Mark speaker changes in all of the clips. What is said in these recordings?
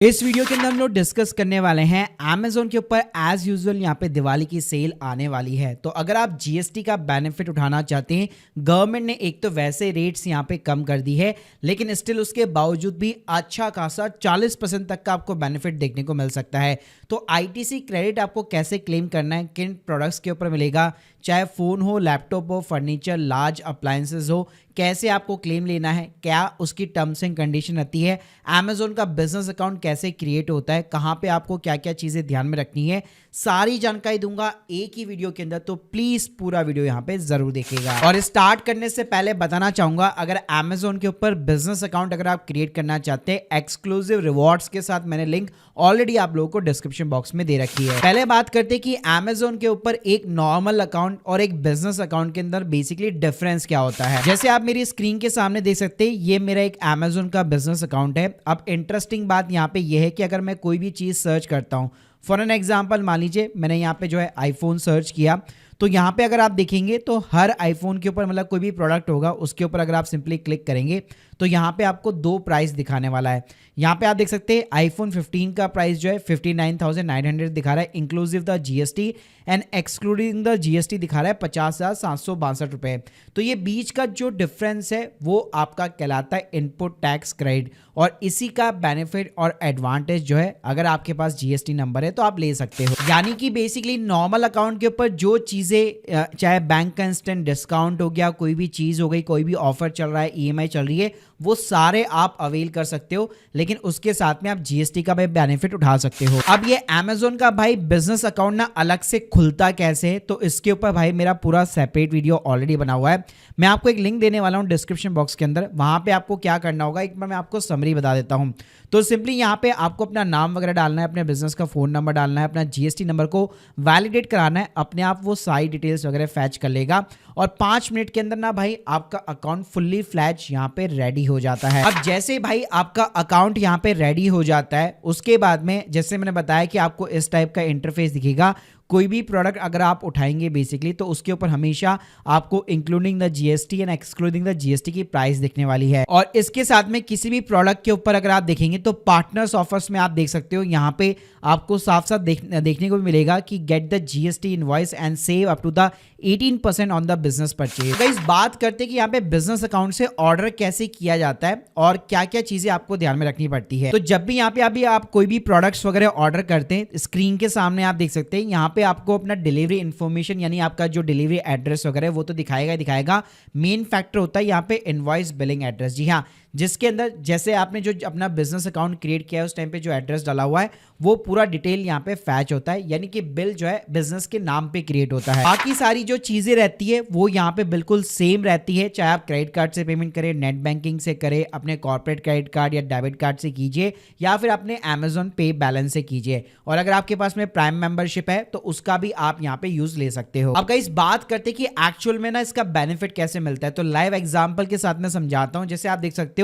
Speaker 1: इस वीडियो के अंदर हम लोग डिस्कस करने वाले हैं Amazon के ऊपर एज यूजुअल यहाँ पे दिवाली की सेल आने वाली है। तो अगर आप जीएसटी का बेनिफिट उठाना चाहते हैं, गवर्नमेंट ने एक तो वैसे रेट्स यहाँ पे कम कर दी है, लेकिन स्टिल उसके बावजूद भी अच्छा खासा 40% तक का आपको बेनिफिट देखने को मिल सकता है। तो आईटीसी क्रेडिट आपको कैसे क्लेम करना है, किन प्रोडक्ट्स के ऊपर मिलेगा, चाहे फ़ोन हो, लैपटॉप हो, फर्नीचर, लार्ज अप्लायंसेस हो, कैसे आपको क्लेम लेना है, क्या उसकी टर्म्स एंड कंडीशन आती है, अमेजोन का बिजनेस अकाउंट कैसे क्रिएट होता है, कहाँ पे आपको क्या क्या चीज़ें ध्यान में रखनी है, सारी जानकारी दूंगा एक ही वीडियो के अंदर। तो प्लीज़ पूरा वीडियो यहाँ पे ज़रूर देखिएगा। और स्टार्ट करने से पहले बताना चाहूँगा, अगर अमेजोन के ऊपर बिजनेस अकाउंट अगर आप क्रिएट करना चाहते हैं एक्सक्लूसिव रिवॉर्ड्स के साथ, मैंने लिंक ऑलरेडी आप लोगों को डिस्क्रिप्शन बॉक्स में दे रखी है। पहले बात करते हैं कि अमेजोन के ऊपर एक नॉर्मल अकाउंट और एक बिजनेस अकाउंट के अंदर बेसिकली डिफरेंस क्या होता है। जैसे आप मेरी स्क्रीन के सामने देख सकते हैं, ये मेरा एक अमेजोन का बिजनेस अकाउंट है। अब इंटरेस्टिंग बात यहाँ पे ये है कि अगर मैं कोई भी चीज़ सर्च करता हूँ, फॉर एन एग्जाम्पल मान लीजिए मैंने यहाँ पे जो है आईफोन सर्च किया, तो यहाँ पे अगर आप देखेंगे तो हर आईफोन के ऊपर मतलब कोई भी प्रोडक्ट होगा उसके ऊपर अगर आप सिंपली क्लिक करेंगे तो यहाँ पे आपको दो प्राइस दिखाने वाला है। यहाँ पे आप देख सकते हैं आईफोन 15 का प्राइस जो है 59,900 दिखा रहा है inclusive the GST, and excluding the GST दिखा रहा है 50,762 रुपए। तो ये बीच का जो डिफरेंस है वो आपका कहलाता है इनपुट टैक्स क्रेडिट, और इसी का बेनिफिट और एडवांटेज जो है अगर आपके पास जीएसटी नंबर है तो आप ले सकते हो। यानी कि बेसिकली नॉर्मल अकाउंट के ऊपर जो चीज़ें, चाहे बैंक का इंस्टेंट डिस्काउंट हो गया, कोई भी चीज़ हो गई, कोई भी ऑफर चल रहा है, ईएमआई चल रही है, वो सारे आप अवेल कर सकते हो, लेकिन उसके साथ में आप जीएसटी का भी बेनिफिट उठा सकते हो। अब ये अमेजोन का भाई बिजनेस अकाउंट ना अलग से खुलता कैसे है, तो इसके ऊपर भाई मेरा पूरा सेपरेट वीडियो ऑलरेडी बना हुआ है। मैं आपको एक लिंक देने वाला हूं डिस्क्रिप्शन बॉक्स के अंदर, वहां पे आपको क्या करना होगा एक बार मैं आपको समरी बता देता हूं। तो सिंपली यहाँ पे आपको अपना नाम वगैरह डालना है, अपने बिजनेस का फोन नंबर डालना है, अपना जीएसटी नंबर को वैलिडेट कराना है, अपने आप वो सारी डिटेल्स वगैरह फैच कर लेगा, और 5 मिनट के अंदर ना भाई आपका अकाउंट फुल्ली फ्लैज यहाँ पे रेडी हो जाता है। अब जैसे भाई आपका अकाउंट यहाँ पे रेडी हो जाता है, उसके बाद में जैसे मैंने बताया कि आपको इस टाइप का इंटरफेस दिखेगा। कोई भी प्रोडक्ट अगर आप उठाएंगे बेसिकली तो उसके ऊपर हमेशा आपको including the GST and excluding the GST की प्राइस दिखने वाली है। और इसके साथ में किसी भी प्रोडक्ट के ऊपर अगर आप देखेंगे तो पार्टनर्स ऑफर्स में आप देख सकते हो, यहाँ पे आपको साफ साफ देखने को भी मिलेगा कि get the GST invoice and save up to the 18% on the business purchase. तो इस बात करते हैं कि यहाँ पे बिजनेस अकाउंट से ऑर्डर कैसे किया जाता है और क्या क्या चीजें आपको ध्यान में रखनी पड़ती है। तो जब भी यहाँ पे अभी आप कोई भी प्रोडक्ट्स वगैरह ऑर्डर करते हैं, स्क्रीन के सामने आप देख सकते हैं यहाँ पे आपको अपना डिलीवरी इन्फॉर्मेशन यानी आपका जो डिलीवरी एड्रेस वगैरह वो तो दिखाएगा ही दिखाएगा। मेन फैक्टर होता है यहाँ पे इनवॉइस बिलिंग एड्रेस। जी हाँ, जिसके अंदर जैसे आपने जो अपना बिजनेस अकाउंट क्रिएट किया है उस टाइम पे जो एड्रेस डाला हुआ है वो पूरा डिटेल यहाँ पे फैच होता है, यानी कि बिल जो है बिजनेस के नाम पे क्रिएट होता है। बाकी सारी जो चीजें रहती है वो यहाँ पे बिल्कुल सेम रहती है, चाहे आप क्रेडिट कार्ड से पेमेंट करें, नेट बैंकिंग से करें, अपने कॉर्पोरेट क्रेडिट कार्ड या डेबिट कार्ड से कीजिए, या फिर अपने अमेजोन पे बैलेंस से कीजिए। और अगर आपके पास में प्राइम मेंबरशिप है तो उसका भी आप यहाँ पे यूज ले सकते हो। अब गाइस बात करते हैं कि एक्चुअल में ना इसका बेनिफिट कैसे मिलता है, तो लाइव एग्जाम्पल के साथ में समझाता हूँ। जैसे आप देख सकते हो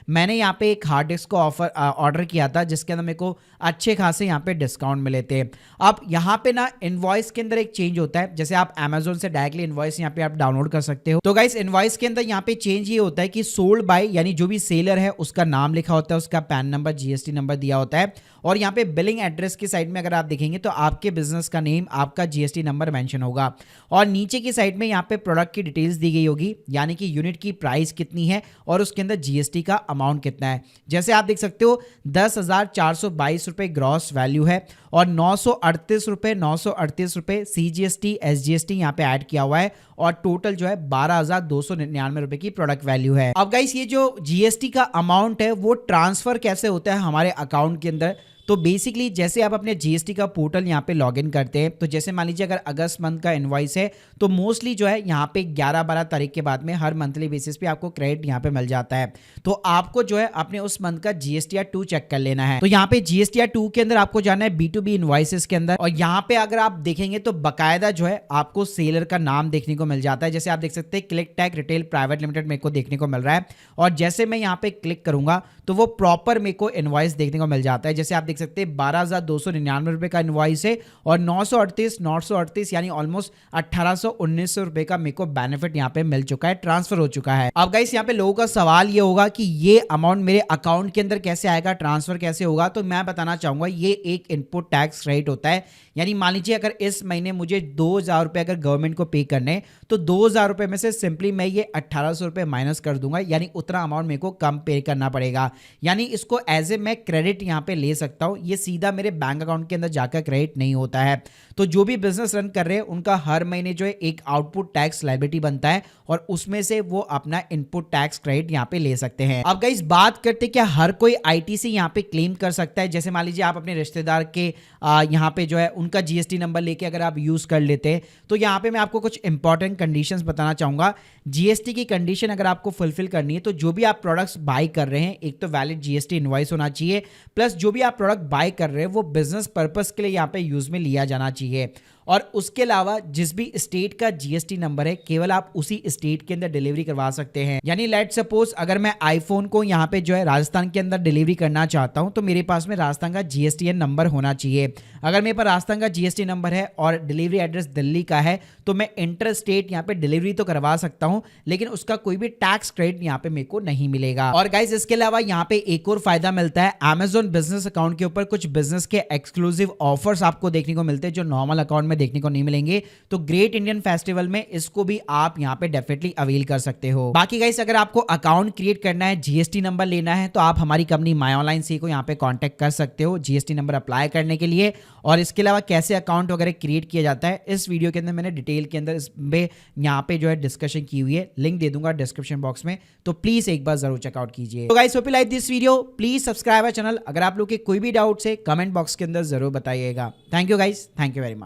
Speaker 1: मैंने यहाँ पे एक हार्ड डिस्क को ऑर्डर किया था जिसके अंदर मेरे को अच्छे खासे यहाँ पे डिस्काउंट मिले थे। अब यहाँ पे ना इनवॉइस के अंदर एक चेंज होता है, जैसे आप अमेजोन से डायरेक्टली इनवॉइस यहाँ पे आप डाउनलोड कर सकते हो। तो गाइस इनवॉइस के अंदर यहाँ पे चेंज ये होता है कि सोल्ड बाय यानी जो भी सेलर है उसका नाम लिखा होता है, उसका पैन नंबर, जीएसटी नंबर दिया होता है, और यहाँ पे बिलिंग एड्रेस की साइड में अगर आप देखेंगे तो आपके बिजनेस का नेम, आपका जीएसटी नंबर मेंशन होगा, और नीचे की साइड में यहाँ पे प्रोडक्ट की डिटेल्स दी गई होगी, यानी कि यूनिट की प्राइस कितनी है और उसके अंदर जीएसटी का अमाउंट कितना है। जैसे आप देख सकते हो 10,422 रुपए ग्रॉस वैल्यू है, और 938 रुपए सीजीएसटी एसजीएसटी यहाँ पे ऐड किया हुआ है, और टोटल जो है 12,299 रुपए की प्रोडक्ट वैल्यू है। अब गाइस ये जो जीएसटी का अमाउंट है वो ट्रांसफर कैसे होता है हमारे अकाउंट के अंदर, तो बेसिकली जैसे आप अपने जीएसटी का पोर्टल यहाँ पे लॉगिन करते हैं, तो जैसे मान लीजिए अगर अगस्त मंथ का इनवॉइस है तो मोस्टली जो है यहाँ पे 11-12 तारीख के बाद में हर मंथली बेसिस पे आपको क्रेडिट यहाँ पे मिल जाता है। तो आपको जो है अपने उस मंथ का जीएसटीआर 2 चेक कर लेना है। तो यहाँ पे जीएसटीआर 2 के अंदर आपको जाना है B2B इनवॉइसेस के अंदर, और यहाँ पे अगर आप देखेंगे तो बकायदा जो है आपको सेलर का नाम देखने को मिल जाता है। जैसे आप देख सकते हैं click tag retail private limited मेरे को देखने को मिल रहा है, और जैसे मैं यहाँ पे क्लिक करूंगा तो वो प्रॉपर मेरे को इनवॉइस देखने को मिल जाता है। जैसे आप देख सकते हैं 12,299 रुपए का इनवॉइस है और 938 यानी ऑलमोस्ट 1800-1900 रुपए का मेरे को बेनिफिट यहाँ पे मिल चुका है, ट्रांसफर हो चुका है। अब गाइस यहाँ पे लोगों का सवाल ये होगा कि ये अमाउंट मेरे अकाउंट के अंदर कैसे आएगा, ट्रांसफर कैसे होगा। तो मैं बताना चाहूंगा ये एक इनपुट टैक्स क्रेडिट होता है। यानी मान लीजिए अगर इस महीने मुझे 2,000 रुपए अगर गवर्नमेंट को पे करने, तो 2,000 रुपए में से सिंपली मैं ये 1800 रुपए माइनस कर दूंगा, यानी उतना अमाउंट मेरे को कम पे करना पड़ेगा। यानी इसको एज ए मैं क्रेडिट यहाँ पे ले सकता हूँ, ये सीधा मेरे बैंक अकाउंट के अंदर जाकर क्रेडिट नहीं होता है। तो जो भी बिजनेस रन कर रहे हैं उनका हर महीने जो है एक आउटपुट टैक्स लायबिलिटी बनता है और उसमें से वो अपना इनपुट टैक्स क्रेडिट यहाँ पे ले सकते हैं। अब गाइस बात करते क्या हर कोई आईटीसी यहाँ पे क्लेम कर सकता है। जैसे मान लीजिए आप अपने रिश्तेदार के यहाँ पे जो है उनका जीएसटी नंबर लेके अगर आप यूज कर लेते हैं, तो यहाँ पे मैं आपको कुछ इंपॉर्टेंट कंडीशंस बताना चाहूंगा। जीएसटी की कंडीशन अगर आपको फुलफिल करनी है तो जो भी आप प्रोडक्ट्स बाय कर रहे हैं, एक तो वैलिड जीएसटी इनवॉइस होना चाहिए, प्लस जो भी आप प्रोडक्ट बाय कर रहे हैं वो बिजनेस पर्पस के लिए यहाँ पे यूज में लिया जाना चाहिए। और उसके अलावा जिस भी स्टेट का जीएसटी नंबर है केवल आप उसी स्टेट के अंदर डिलीवरी करवा सकते हैं। यानी लेट सपोज अगर मैं आईफोन को यहाँ पे जो है राजस्थान के अंदर डिलीवरी करना चाहता हूँ तो मेरे पास में राजस्थान का जीएसटीएन नंबर होना चाहिए। अगर मेरे पास राजस्थान का जीएसटी नंबर है और डिलीवरी एड्रेस दिल्ली का है तो मैं इंटर स्टेट यहाँ पे डिलीवरी तो करवा सकता हूँ, लेकिन उसका कोई भी टैक्स क्रेडिट यहाँ पे मेरे को नहीं मिलेगा। और गाइज इसके अलावा यहाँ पे एक और फायदा मिलता है, अमेजॉन बिजनेस अकाउंट के ऊपर कुछ बिजनेस के एक्सक्लूसिव ऑफर्स आपको देखने को मिलते हैं जो नॉर्मल अकाउंट में देखने को नहीं मिलेंगे। तो ग्रेट इंडियन फेस्टिवल में इसको भी आप यहाँ पे डेफिनेटली अवेल कर सकते हो। बाकी गाइस अगर आपको अकाउंट क्रिएट करना है, जीएसटी नंबर लेना है, तो आप हमारी कंपनी माई ऑनलाइन सी को यहाँ पे कांटेक्ट कर सकते हो जीएसटी नंबर अप्लाई करने के लिए। और इसके अलावा कैसे अकाउंट वगैरह क्रिएट किया जाता है इस वीडियो के अंदर मैंने डिटेल के अंदर इसमें यहाँ पे जो है डिस्कशन की हुई है, लिंक दे दूंगा डिस्क्रिप्शन बॉक्स में, तो प्लीज एक बार जरूर चेकआउट कीजिए। तो guys hope you like this video, please subscribe our channel. अगर आप लोग के कोई भी डाउट्स है कमेंट बॉक्स के अंदर जरूर बताइएगा। Thank you guys, thank you very much.